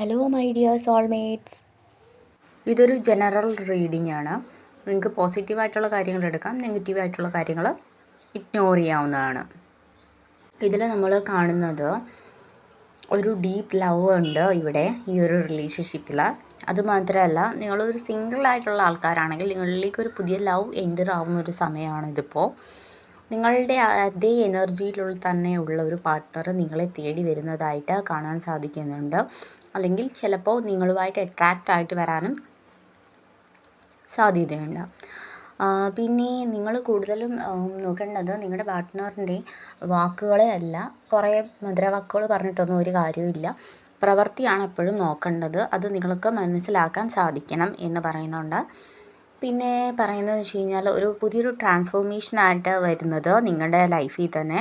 Hello my dear soulmates. ഇതൊരു general reading ആണ്. നിങ്ങൾക്ക് പോസിറ്റീവായിട്ടുള്ള കാര്യങ്ങൾ എടുക്കാം, നെഗറ്റീവായിട്ടുള്ള കാര്യങ്ങൾ ഇഗ്നോർ ചെയ്യാവുന്നതാണ്. ഇതിൽ നമ്മൾ കാണുന്നത് ഒരു ഡീപ്പ് ലവ് ഉണ്ട് ഇവിടെ ഈ ഒരു റിലേഷൻഷിപ്പിൽ. അതുമാത്രമല്ല, നിങ്ങളൊരു സിംഗിളായിട്ടുള്ള ആൾക്കാരാണെങ്കിൽ നിങ്ങളിലേക്ക് ഒരു പുതിയ ലവ് എൻ്റർ ആവുന്ന ഒരു സമയമാണ് ഇതിപ്പോൾ. നിങ്ങളുടെ അതേ എനർജിയിലുള്ള തന്നെ ഉള്ള ഒരു പാർട്ട്ണർ നിങ്ങളെ തേടി വരുന്നതായിട്ട് കാണാൻ സാധിക്കുന്നുണ്ട്. അല്ലെങ്കിൽ ചിലപ്പോൾ നിങ്ങളുമായിട്ട് അട്രാക്റ്റ് ആയിട്ട് വരാനും സാധ്യതയുണ്ട്. പിന്നെ നിങ്ങൾ കൂടുതലും നോക്കേണ്ടത് നിങ്ങളുടെ പാർട്ട്ണറിൻ്റെ വാക്കുകളെ അല്ല. കുറേ മുദ്രാവാക്കുകൾ പറഞ്ഞിട്ടൊന്നും ഒരു കാര്യമില്ല. പ്രവൃത്തിയാണ് എപ്പോഴും നോക്കേണ്ടത്. അത് നിങ്ങൾക്ക് മനസ്സിലാക്കാൻ സാധിക്കണം എന്ന് പറയുന്നുണ്ട്. പിന്നെ പറയുന്നത് വെച്ച് കഴിഞ്ഞാൽ ഒരു പുതിയൊരു ട്രാൻസ്ഫോർമേഷനായിട്ട് വരുന്നത് നിങ്ങളുടെ ലൈഫിൽ തന്നെ.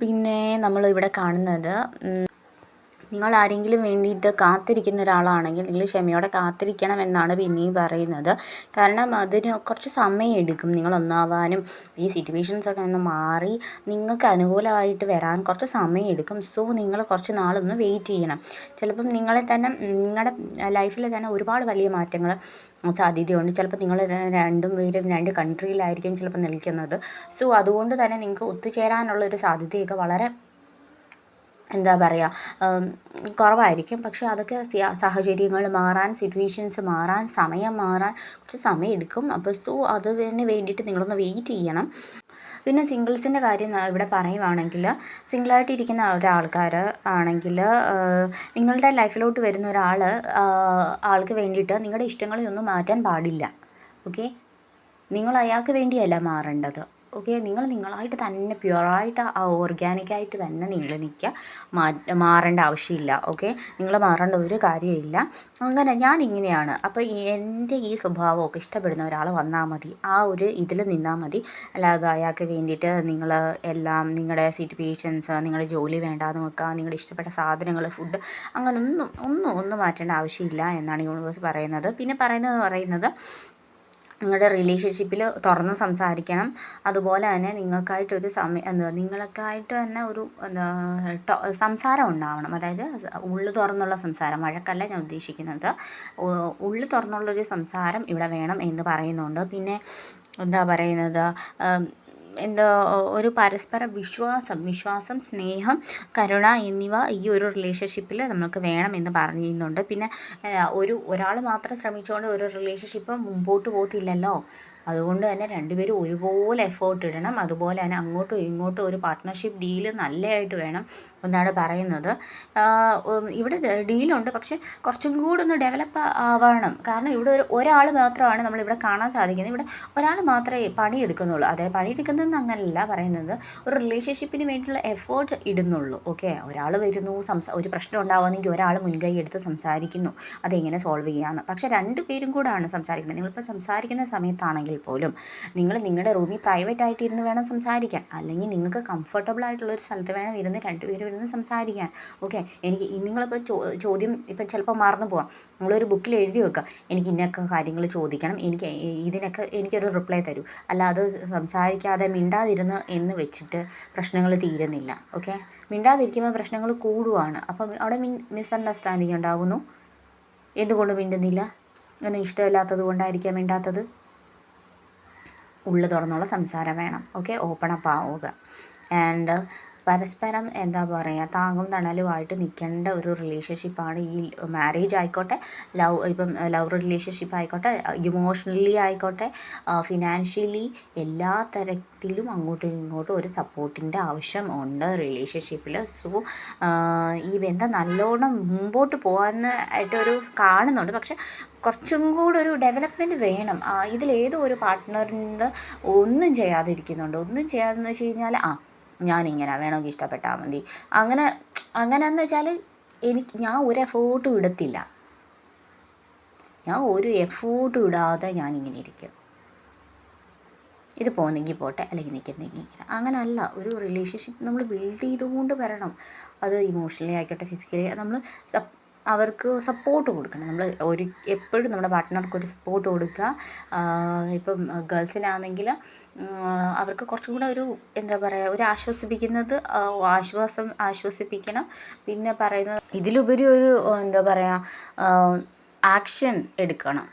പിന്നെ നമ്മൾ ഇവിടെ കാണുന്നത് നിങ്ങൾ ആരെങ്കിലും വേണ്ടിയിട്ട് കാത്തിരിക്കുന്ന ഒരാളാണെങ്കിൽ നിങ്ങൾ ക്ഷമയോടെ കാത്തിരിക്കണമെന്നാണ് പിന്നെയും പറയുന്നത്. കാരണം അതിന് കുറച്ച് സമയം എടുക്കും നിങ്ങൾ ഒന്നാവാനും ഈ സിറ്റുവേഷൻസൊക്കെ ഒന്ന് മാറി നിങ്ങൾക്ക് അനുകൂലമായിട്ട് വരാൻ കുറച്ച് സമയം എടുക്കും. സോ നിങ്ങൾ കുറച്ച് നാളൊന്ന് വെയിറ്റ് ചെയ്യണം. ചിലപ്പം നിങ്ങളെ തന്നെ നിങ്ങളുടെ ലൈഫിൽ തന്നെ ഒരുപാട് വലിയ മാറ്റങ്ങൾ സാധ്യതയുണ്ട്. ചിലപ്പോൾ നിങ്ങൾ രണ്ടും പേരും രണ്ട് കൺട്രിയിലായിരിക്കും ചിലപ്പോൾ നിൽക്കുന്നത്. സോ അതുകൊണ്ട് തന്നെ നിങ്ങൾക്ക് ഒത്തുചേരാനുള്ളൊരു സാധ്യതയൊക്കെ വളരെ എന്താ പറയുക കുറവായിരിക്കും. പക്ഷേ അതൊക്കെ സാഹചര്യങ്ങൾ മാറാൻ, സിറ്റുവേഷൻസ് മാറാൻ, സമയം മാറാൻ കുറച്ച് സമയം എടുക്കും. അപ്പോൾ സോ അതിന് വേണ്ടിയിട്ട് നിങ്ങളൊന്ന് വെയിറ്റ് ചെയ്യണം. പിന്നെ സിംഗിൾസിൻ്റെ കാര്യം ഇവിടെ പറയുവാണെങ്കിൽ, സിംഗിളായിട്ടിരിക്കുന്ന ഒരാൾക്കാർ ആണെങ്കിൽ നിങ്ങളുടെ ലൈഫിലോട്ട് വരുന്ന ആൾക്ക് വേണ്ടിയിട്ട് നിങ്ങളുടെ ഇഷ്ടങ്ങളെയൊന്നും മാറ്റാൻ പാടില്ല. ഓക്കെ, നിങ്ങൾ അയാൾക്ക് വേണ്ടിയല്ല മാറേണ്ടത്. ഓക്കെ, നിങ്ങൾ നിങ്ങളായിട്ട് തന്നെ പ്യുവറായിട്ട് ഓർഗാനിക്കായിട്ട് തന്നെ നിങ്ങൾ നിൽക്കുക. മാറേണ്ട ആവശ്യമില്ല. ഓക്കെ, നിങ്ങൾ മാറേണ്ട ഒരു കാര്യമില്ല. അങ്ങനെ ഞാൻ ഇങ്ങനെയാണ്, അപ്പോൾ എൻ്റെ ഈ സ്വഭാവമൊക്കെ ഇഷ്ടപ്പെടുന്ന ഒരാൾ വന്നാൽ മതി, ആ ഒരു ഇതിൽ നിന്നാൽ മതി. അല്ലാതെ അയാൾക്ക് വേണ്ടിയിട്ട് നിങ്ങൾ എല്ലാം നിങ്ങളുടെ സിറ്റുവേഷൻസ്, നിങ്ങളുടെ ജോലി വേണ്ടാന്ന് വെക്കുക, നിങ്ങളുടെ ഇഷ്ടപ്പെട്ട സാധനങ്ങൾ, ഫുഡ്, അങ്ങനെ ഒന്നും മാറ്റേണ്ട ആവശ്യമില്ല എന്നാണ് യൂണിവേഴ്സ് പറയുന്നത്. പിന്നെ പറയുന്നത് നിങ്ങളുടെ റിലേഷൻഷിപ്പിൽ തുറന്ന് സംസാരിക്കണം. അതുപോലെ തന്നെ നിങ്ങൾക്കായിട്ടൊരു നിങ്ങൾക്കായിട്ട് തന്നെ ഒരു സംസാരം ഉണ്ടാവണം. അതായത് ഉള്ളു തുറന്നുള്ള സംസാരം, വഴക്കല്ല ഞാൻ ഉദ്ദേശിക്കുന്നത്. ഉള്ളു തുറന്നുള്ളൊരു സംസാരം ഇവിടെ വേണം എന്ന് പറയുന്നുണ്ട്. പിന്നെ എന്താ പറയുന്നത്, ഒരു പരസ്പര വിശ്വാസം, സ്നേഹം, കരുണ എന്നിവ ഈ ഒരു റിലേഷൻഷിപ്പിൽ നമുക്ക് വേണമെന്ന് പറയുന്നുണ്ട്. പിന്നെ ഒരാൾ മാത്രം ശ്രമിച്ചുകൊണ്ട് ഒരു റിലേഷൻഷിപ്പ് മുമ്പോട്ട് പോകത്തില്ലല്ലോ. അതുകൊണ്ട് തന്നെ രണ്ടുപേരും ഒരുപോലെ എഫേർട്ട് ഇടണം. അതുപോലെ തന്നെ അങ്ങോട്ടും ഇങ്ങോട്ടും ഒരു പാർട്ട്ണർഷിപ്പ് ഡീല് നല്ലതായിട്ട് വേണം എന്നാണ് പറയുന്നത്. ഇവിടെ ഡീലുണ്ട്, പക്ഷെ കുറച്ചും കൂടെ ഒന്ന് ഡെവലപ്പ് ആവണം. കാരണം ഇവിടെ ഒരാൾ മാത്രമാണ് നമ്മളിവിടെ കാണാൻ സാധിക്കുന്നത്. ഇവിടെ ഒരാൾ മാത്രമേ പണിയെടുക്കുന്നുള്ളൂ. അതായത് പണിയെടുക്കുന്നതെന്ന് അങ്ങനെയല്ല പറയുന്നത്, ഒരു റിലേഷൻഷിപ്പിന് വേണ്ടിയിട്ടുള്ള എഫേർട്ട് ഇടുന്നുള്ളൂ. ഓക്കെ, ഒരാൾ വരുന്നു, ഒരു പ്രശ്നം ഉണ്ടാവുമെങ്കിൽ ഒരാൾ മുൻകൈ എടുത്ത് സംസാരിക്കുന്നു അതെങ്ങനെ സോൾവ് ചെയ്യാമെന്ന്. പക്ഷേ രണ്ടുപേരും കൂടാണ് സംസാരിക്കുന്നത്. നിങ്ങളിപ്പോൾ സംസാരിക്കുന്ന സമയത്താണെങ്കിൽ പോലും നിങ്ങൾ നിങ്ങളുടെ റൂമിൽ പ്രൈവറ്റ് ആയിട്ട് ഇരുന്ന് വേണം സംസാരിക്കാൻ. അല്ലെങ്കിൽ നിങ്ങൾക്ക് കംഫർട്ടബിൾ ആയിട്ടുള്ളൊരു സ്ഥലത്ത് വേണം രണ്ടുപേരും ഇരുന്ന് സംസാരിക്കാൻ. ഓക്കെ, നിങ്ങളിപ്പോൾ ചോദ്യം ഇപ്പം ചിലപ്പോൾ മറന്നു പോകാം. നിങ്ങളൊരു ബുക്കിൽ എഴുതി വെക്കുക, എനിക്ക് ഇന്നൊക്കെ കാര്യങ്ങൾ ചോദിക്കണം, ഇതിനൊക്കെ എനിക്കൊരു റിപ്ലൈ തരൂ. അല്ലാതെ സംസാരിക്കാതെ മിണ്ടാതിരുന്ന് എന്ന് വെച്ചിട്ട് പ്രശ്നങ്ങൾ തീരുന്നില്ല. ഓക്കെ, മിണ്ടാതിരിക്കുമ്പോൾ പ്രശ്നങ്ങൾ കൂടുവാണ്. അപ്പം അവിടെ മിസ്അണ്ടർസ്റ്റാൻഡിങ് ഉണ്ടാകുന്നു. എന്തുകൊണ്ട് മിണ്ടുന്നില്ല? അങ്ങനെ ഇഷ്ടമില്ലാത്തത് കൊണ്ടായിരിക്കാം മിണ്ടാത്തത്. ഉള്ളു തുറന്നുള്ള സംസാരം വേണം. ഓക്കെ, ഓപ്പൺ അപ്പ് ആവുക. ആൻഡ് പരസ്പരം എന്താ പറയുക, താങ്ങും തണലുമായിട്ട് നിൽക്കേണ്ട ഒരു റിലേഷൻഷിപ്പാണ് ഈ മാരേജ് ആയിക്കോട്ടെ, ലവ് റിലേഷൻഷിപ്പ് ആയിക്കോട്ടെ, ഇമോഷണലി ആയിക്കോട്ടെ, ഫിനാൻഷ്യലി, എല്ലാ തരത്തിലും അങ്ങോട്ടും ഇങ്ങോട്ടും ഒരു സപ്പോർട്ടിൻ്റെ ആവശ്യം ഉണ്ട് റിലേഷൻഷിപ്പിൽ. സോ ഈ ബന്ധം നല്ലോണം മുമ്പോട്ട് പോകാനായിട്ടൊരു കാണുന്നുണ്ട്. പക്ഷെ കുറച്ചും കൂടെ ഒരു ഡെവലപ്മെൻറ്റ് വേണം. ഇതിലേതോ ഒരു പാർട്ട്ണറിൻ്റെ ഒന്നും ചെയ്യാതിരിക്കുന്നുണ്ട്. ഒന്നും ചെയ്യാതെന്ന് വെച്ച് കഴിഞ്ഞാൽ ഞാനിങ്ങനെ വേണമെങ്കിൽ ഇഷ്ടപ്പെട്ടാൽ മതി, അങ്ങനെയെന്ന് വെച്ചാൽ ഞാൻ ഒരു എഫേർട്ടും ഇടത്തില്ല. ഞാൻ ഒരു എഫേർട്ടും ഇടാതെ ഞാനിങ്ങനെ ഇരിക്കും. ഇത് പോകുന്നെങ്കിൽ പോട്ടെ, അല്ലെങ്കിൽ നിൽക്കുന്നെങ്കിൽ അങ്ങനെയല്ല. ഒരു റിലേഷൻഷിപ്പ് നമ്മൾ ബിൽഡ് ചെയ്തുകൊണ്ട് വരണം. അത് ഇമോഷണലി ആയിക്കോട്ടെ, ഫിസിക്കലി നമ്മൾ അവർക്ക് സപ്പോർട്ട് കൊടുക്കണം. നമ്മൾ എപ്പോഴും നമ്മുടെ പാർട്ട്ണർക്ക് ഒരു സപ്പോർട്ട് കൊടുക്കുക. ഇപ്പം ഗേൾസിനാണെങ്കിൽ അവർക്ക് കുറച്ചും കൂടെ ഒരു എന്താ പറയുക, ഒരു ആശ്വസിപ്പിക്കുന്നത്, ആശ്വസിപ്പിക്കണം. പിന്നെ പറയുന്നത് ഇതിലുപരി ഒരു എന്താ പറയുക, ആക്ഷൻ എടുക്കണം.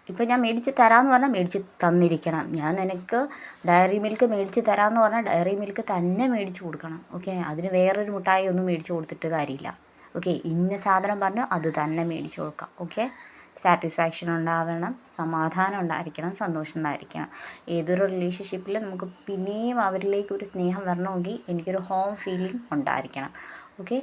ഇപ്പം ഞാൻ മേടിച്ച് തരാമെന്ന് പറഞ്ഞാൽ മേടിച്ച് തന്നിരിക്കണം. ഞാൻ നിനക്ക് ഡയറി മിൽക്ക് മേടിച്ച് തരാമെന്ന് പറഞ്ഞാൽ ഡയറി മിൽക്ക് തന്നെ മേടിച്ച് കൊടുക്കണം. ഓക്കെ, അതിന് വേറൊരു മിഠായി ഒന്നും മേടിച്ച് കൊടുത്തിട്ട് കാര്യമില്ല. ഓക്കെ, ഇന്ന സാധനം പറഞ്ഞു അത് തന്നെ മേടിച്ച് കൊടുക്കാം. ഓക്കെ, സാറ്റിസ്ഫാക്ഷൻ ഉണ്ടാവണം, സമാധാനം ഉണ്ടായിരിക്കണം, സന്തോഷം ഉണ്ടായിരിക്കണം. ഏതൊരു റിലേഷൻഷിപ്പിൽ നമുക്ക് പിന്നെയും അവരിലേക്ക് ഒരു സ്നേഹം വരണമെങ്കിൽ എനിക്കൊരു ഹോം ഫീലിംഗ് ഉണ്ടായിരിക്കണം. ഓക്കെ,